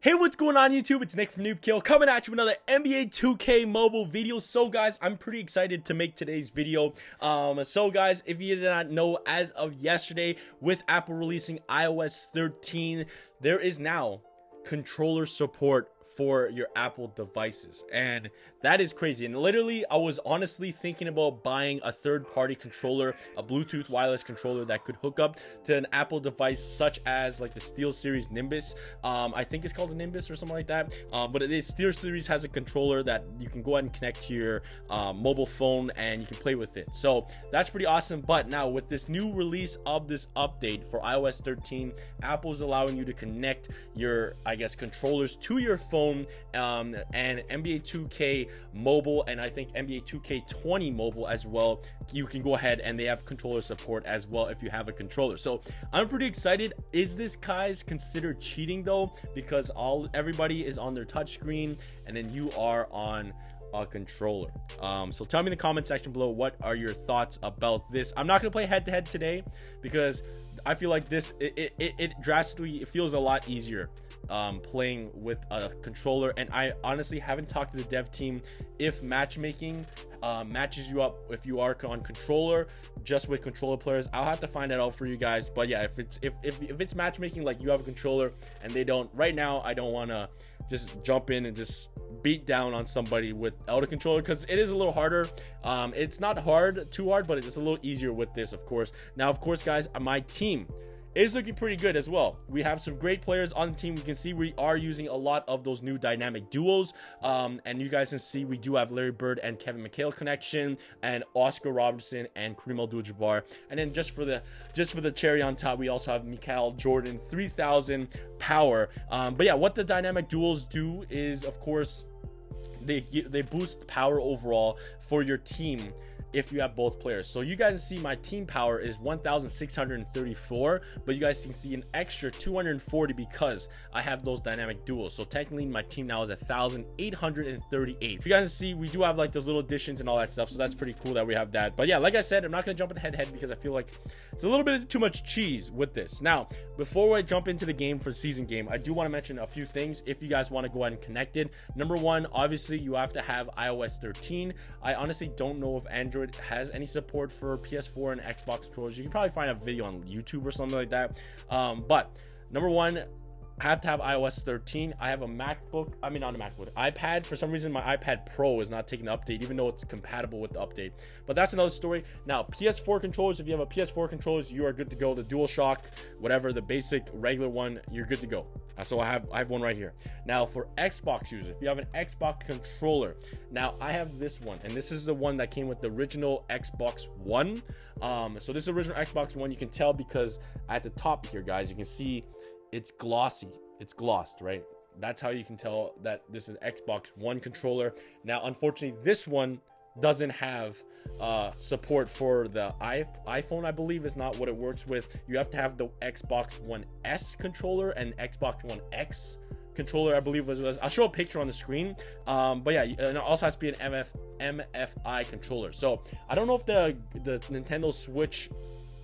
Hey, what's going on YouTube? It's Nick from Noobkill coming at you with another NBA 2K mobile video. So guys, I'm pretty excited to make today's video. So guys, if you did not know, as of yesterday, with Apple releasing iOS 13, there is now controller support for your Apple devices, and that is crazy. And literally, I was honestly thinking about buying a third-party controller, a Bluetooth wireless controller that could hook up to an Apple device such as like the SteelSeries Nimbus. I think it's called the Nimbus or something like that, but it is SteelSeries has a controller that you can go ahead and connect to your mobile phone and you can play with it. So that's pretty awesome. But now with this new release of this update for iOS 13, Apple is allowing you to connect your, I guess, controllers to your phone, and NBA 2K mobile, and I think NBA 2K20 mobile as well. You can go ahead and they have controller support as well if you have a controller. So I'm pretty excited. Is this, guys, considered cheating though? Because everybody is on their touch screen and then you are on a controller. So tell me in the comment section below, what are your thoughts about this? I'm not gonna play head to head today because I feel like this it drastically, it feels a lot easier playing with a controller. And I honestly haven't talked to the dev team if matchmaking matches you up if you are on controller just with controller players. I'll have to find that out for you guys. But yeah, if it's matchmaking, like you have a controller and they don't, right now I don't want to just jump in and just beat down on somebody without a controller, because it is a little harder. It's not too hard, but it's a little easier with this, of course. Now, of course, guys, my team is looking pretty good as well. We have some great players on the team. We can see we are using a lot of those new dynamic duos, and you guys can see we do have Larry Bird and Kevin McHale connection, and Oscar Robertson and Kareem Abdul-Jabbar. And then just for the cherry on top, we also have Michael Jordan 3000 power. But yeah, what the dynamic duos do is, of course, they boost power overall for your team if you have both players. So you guys see my team power is 1634, but you guys can see an extra 240 because I have those dynamic duos. So technically my team now is 1838. You guys see we do have like those little additions and all that stuff, so that's pretty cool that we have that. But yeah, like I said, I'm not gonna jump in head to head because I feel like it's a little bit too much cheese with this. Now, before I jump into the game for the season game, I do want to mention a few things if you guys want to go ahead and connect it. Number one, obviously you have to have iOS 13. I honestly don't know if Android has any support for PS4 and Xbox controllers. You can probably find a video on YouTube or something like that. But number one, I have to have iOS 13. I have a MacBook, I mean not a MacBook, iPad. For some reason my iPad Pro is not taking the update, even though it's compatible with the update. But that's another story. Now, PS4 controllers, if you have a PS4 controllers, you are good to go. The DualShock, whatever, the basic regular one, you're good to go. So I have one right here. Now for Xbox users, if you have an Xbox controller, now I have this one, and this is the one that came with the original Xbox One. So this original Xbox One, you can tell because at the top here, guys, you can see it's glossy. It's glossed, right? That's how you can tell that this is Xbox One controller. Now, unfortunately, this one doesn't have support for the iPhone. I believe is not what it works with. You have to have the Xbox One S controller and Xbox One X controller, I believe was. I'll show a picture on the screen. But yeah, and it also has to be an MFI controller. So I don't know if the Nintendo Switch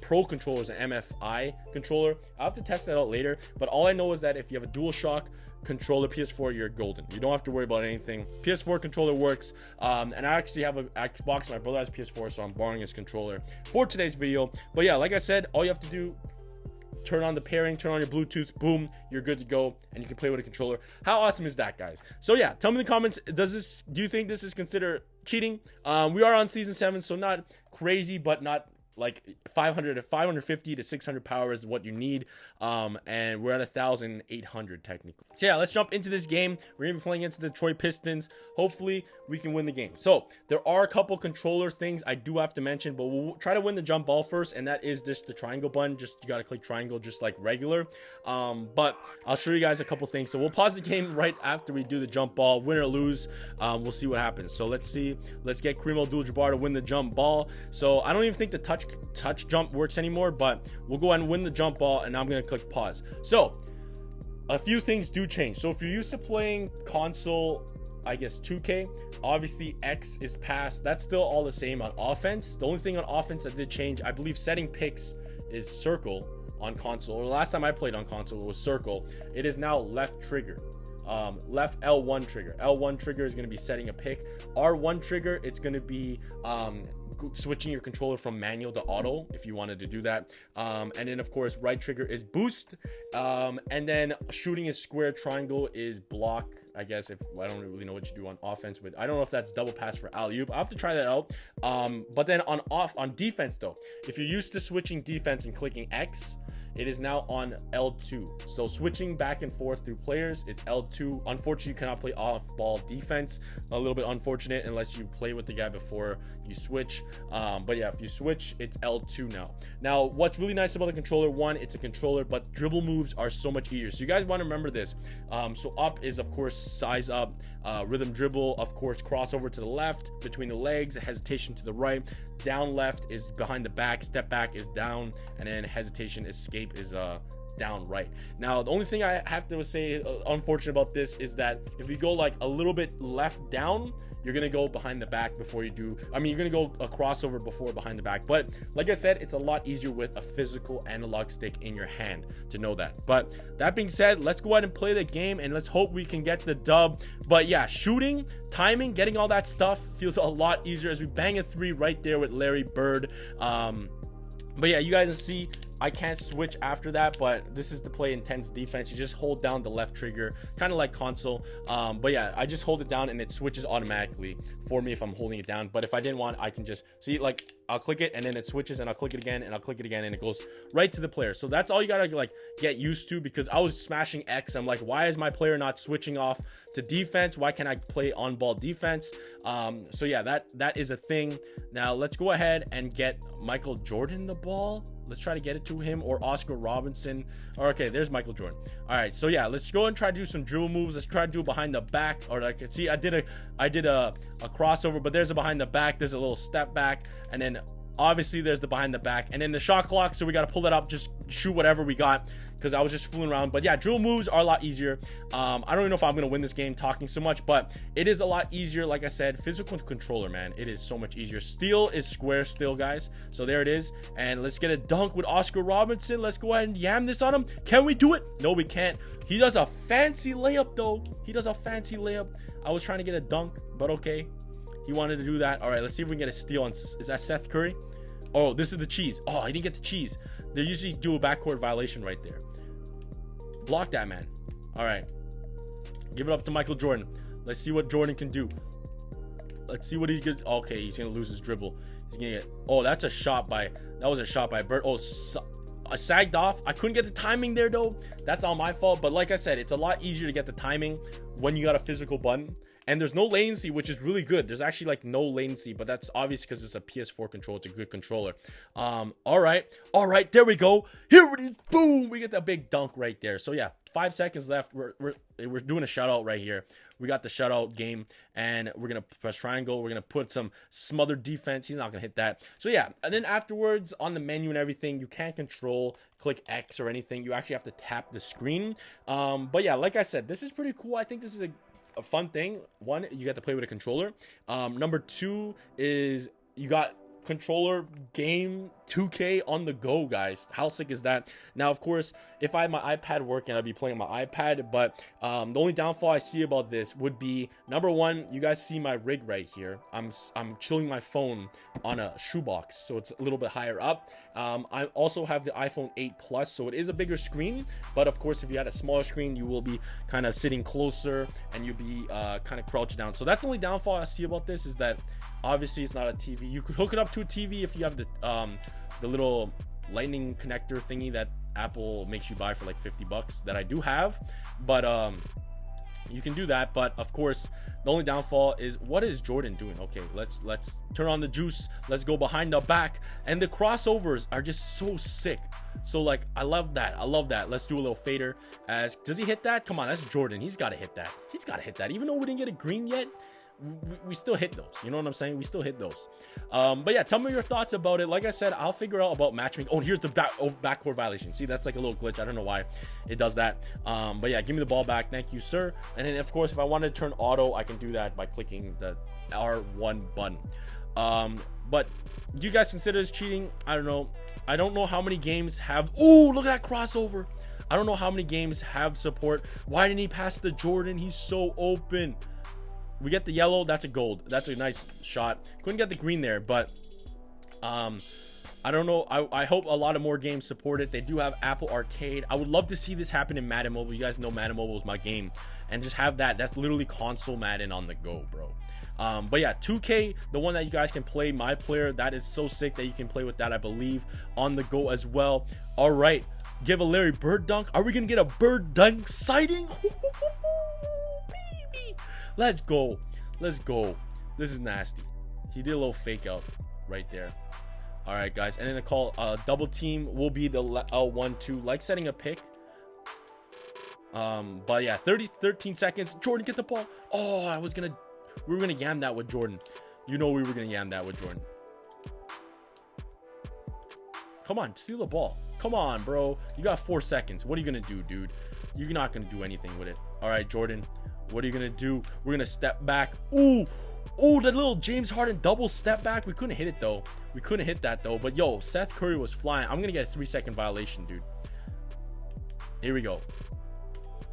Pro controller is an MFI controller. I'll have to test that out later, but all I know is that if you have a DualShock controller PS4, you're golden. You don't have to worry about anything. PS4 controller works, and I actually have an Xbox. My brother has PS4, so I'm borrowing his controller for today's video. But yeah, like I said, all you have to do, turn on the pairing, turn on your Bluetooth, boom, you're good to go, and you can play with a controller. How awesome is that, guys? So yeah, tell me in the comments, do you think this is considered cheating? We are on season 7, so not crazy, but not like 550 to 600 power is what you need, and we're at 1800 technically. So yeah, let's jump into this game. We're gonna be playing against the Detroit Pistons. Hopefully we can win the game. So there are a couple controller things I do have to mention, but we'll try to win the jump ball first, and that is just the triangle button. Just you gotta click triangle just like regular. But I'll show you guys a couple things. So we'll pause the game right after we do the jump ball. Win or lose, we'll see what happens. So let's see. Let's get Kareem Abdul-Jabbar to win the jump ball. So I don't even think the touch jump works anymore, but we'll go ahead and win the jump ball, and I'm gonna click pause. So a few things do change. So if you're used to playing console, I guess 2K, obviously X is past. That's still all the same on offense. The only thing on offense that did change, I believe setting picks is circle on console, or the last time I played on console it was circle. It is now left trigger. left L1 trigger. L1 trigger is going to be setting a pick. R1 trigger, it's going to be switching your controller from manual to auto if you wanted to do that. And then of course right trigger is boost, and then shooting is square, triangle is block. I guess if I don't really know what you do on offense with, I don't know if that's double pass for alley-oop. I'll have to try that out. But then on defense though, if you're used to switching defense and clicking X, it is now on L2. So switching back and forth through players, it's L2. Unfortunately, you cannot play off-ball defense. A little bit unfortunate unless you play with the guy before you switch. But yeah, if you switch, it's L2 now. Now, what's really nice about the controller, one, it's a controller, but dribble moves are so much easier. So you guys want to remember this. So up is, of course, size up, rhythm dribble, of course, crossover to the left, between the legs, hesitation to the right, down left is behind the back, step back is down, and then hesitation, escape is down right. Now the only thing I have to say unfortunate about this is that if you go like a little bit left down, you're gonna go behind the back before you do, I mean, you're gonna go a crossover before behind the back. But like I said, it's a lot easier with a physical analog stick in your hand to know that. But that being said, let's go ahead and play the game and let's hope we can get the dub. But yeah, shooting, timing, getting all that stuff feels a lot easier as we bang a 3 right there with Larry Bird. But yeah, you guys can see I can't switch after that, but this is to play intense defense. You just hold down the left trigger, kind of like console. But yeah, I just hold it down and it switches automatically for me if I'm holding it down. But if I didn't want, I can just see, like, I'll click it and then it switches, and I'll click it again and I'll click it again and it goes right to the player. So that's all you gotta like get used to, because I was smashing X. I'm like, why is my player not switching off to defense? Why can't I play on ball defense? So yeah, that is a thing. Now let's go ahead and get Michael Jordan the ball. Let's try to get it to him, or Oscar Robinson. Okay, there's Michael Jordan. All right, so yeah, let's go and try to do some dribble moves. Let's try to do it behind the back, or like, see, I did a crossover, but there's a behind the back, there's a little step back, and then obviously there's the behind the back, and then the shot clock. So we got to pull that up, just shoot whatever we got, because I was just fooling around. But yeah, drill moves are a lot easier. I don't even know if I'm gonna win this game talking so much, but it is a lot easier. Like I said, physical controller, man, it is so much easier. Steal is square still, guys. So there it is, and let's get a dunk with Oscar Robinson. Let's go ahead and yam this on him. Can we do it? No, we can't. He does a fancy layup though. He does a fancy layup. I was trying to get a dunk, but okay, he wanted to do that. All right, let's see if we can get a steal on, is that Seth Curry? Oh, this is the cheese. Oh, he didn't get the cheese. They usually do a backcourt violation right there. Block that, man. All right, give it up to Michael Jordan. Let's see what Jordan can do. Let's see what he could. Okay, he's gonna lose his dribble. He's gonna get, oh, that's a shot by, that was a shot by Bert. Oh, I sagged off. I couldn't get the timing there though. That's all my fault. But like I said, it's a lot easier to get the timing when you got a physical button. And there's no latency, which is really good. There's actually like no latency, but that's obvious because it's a PS4 controller. It's a good controller. All right, there we go. Here it is. Boom, we get that big dunk right there. So yeah, 5 seconds left. We're doing a shutout right here. We got the shutout game, and we're gonna press triangle. We're gonna put some smothered defense. He's not gonna hit that. So yeah, and then afterwards on the menu and everything, you can't click X or anything. You actually have to tap the screen. But yeah, like I said, this is pretty cool. I think this is a fun thing. One, you get to play with a controller. Number two is you got controller game 2K on the go, guys. How sick is that? Now, of course, if I had my iPad working, I'd be playing on my iPad, but the only downfall I see about this would be, number one, you guys see my rig right here. I'm chilling my phone on a shoebox, so it's a little bit higher up. I also have the iPhone 8 Plus, so it is a bigger screen, but of course, if you had a smaller screen, you will be kind of sitting closer and you'll be kind of crouched down. So that's the only downfall I see about this, is that obviously it's not a TV. You could hook it up to a TV if you have the little lightning connector thingy that Apple makes you buy for like $50 that I do have, but you can do that. But of course, the only downfall is, what is Jordan doing? Okay, let's turn on the juice. Let's go behind the back, and the crossovers are just so sick. So like, I love that. Let's do a little fader. As does he hit that? Come on, that's Jordan. He's got to hit that. Even though we didn't get a green yet, we still hit those. You know what I'm saying? We still hit those. But yeah, tell me your thoughts about it. Like I said, I'll figure out about matchmaking. Oh, here's the backcourt violation. See, that's like a little glitch. I don't know why it does that. But yeah, give me the ball back. Thank you, sir. And then of course, if I wanted to turn auto, I can do that by clicking the R1 button. But do you guys consider this cheating? I don't know. I don't know how many games have, oh, look at that crossover. I don't know how many games have support. Why didn't he pass to Jordan? He's so open. We get the yellow. That's a gold. That's a nice shot. Couldn't get the green there, but I don't know. I hope a lot of more games support it. They do have Apple Arcade. I would love to see this happen in Madden Mobile. You guys know Madden Mobile is my game, and just have that. That's literally console Madden on the go, bro. But yeah, 2K, the one that you guys can play My Player, that is so sick that you can play with that, I believe, on the go as well. All right, give a Larry Bird dunk. Are we gonna get a Bird dunk sighting? Baby, let's go. Let's go. This is nasty. He did a little fake out right there. All right, guys, and then the call double team will be the L1-2, like setting a pick. But yeah, 13 seconds. Jordan, get the ball. Oh, we were gonna yam that with Jordan. You know we were gonna yam that with Jordan. Come on, steal the ball. Come on, bro. You got 4 seconds. What are you gonna do, dude? You're not gonna do anything with it. All right, Jordan, what are you gonna do? We're gonna step back. Ooh, that little James Harden double step back. We couldn't hit it though. We couldn't hit that though. But yo, Seth Curry was flying. I'm gonna get a 3-second violation, dude. Here we go.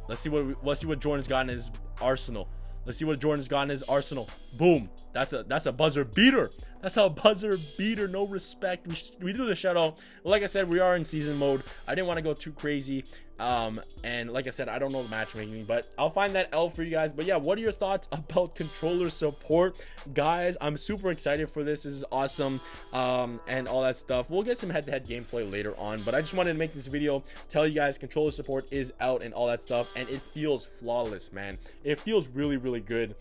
Let's see what Jordan's got in his arsenal. Let's see what Jordan's got in his arsenal. Boom. That's a buzzer beater. That's a buzzer beater. No respect. We do the shutout. Well, like I said, we are in season mode. I didn't want to go too crazy. And like I said, I don't know the matchmaking, but I'll find that L for you guys. But yeah, what are your thoughts about controller support, guys? I'm super excited for this. This is awesome, and all that stuff. We'll get some head-to-head gameplay later on, but I just wanted to make this video, tell you guys controller support is out and all that stuff, and it feels flawless, man. It feels really, really good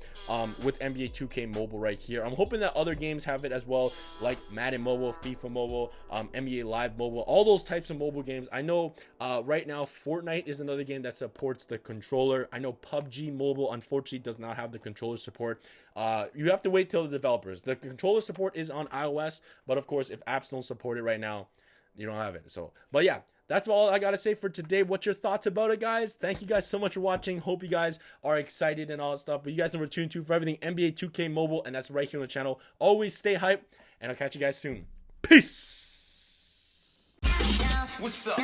with NBA 2K Mobile right here. I'm hoping that other games have it as well, like Madden Mobile, FIFA Mobile, NBA Live Mobile, all those types of mobile games. I know right now Fortnite is another game that supports the controller. I know PUBG Mobile unfortunately does not have the controller support. You have to wait till the developers. The controller support is on iOS, but of course if apps don't support it right now, you don't have it. So, but yeah, that's all I gotta say for today. What's your thoughts about it, guys? Thank you guys so much for watching. Hope you guys are excited and all that stuff. But you guys are tuned to for everything NBA 2K Mobile, and that's right here on the channel. Always stay hyped, and I'll catch you guys soon. Peace. What's up?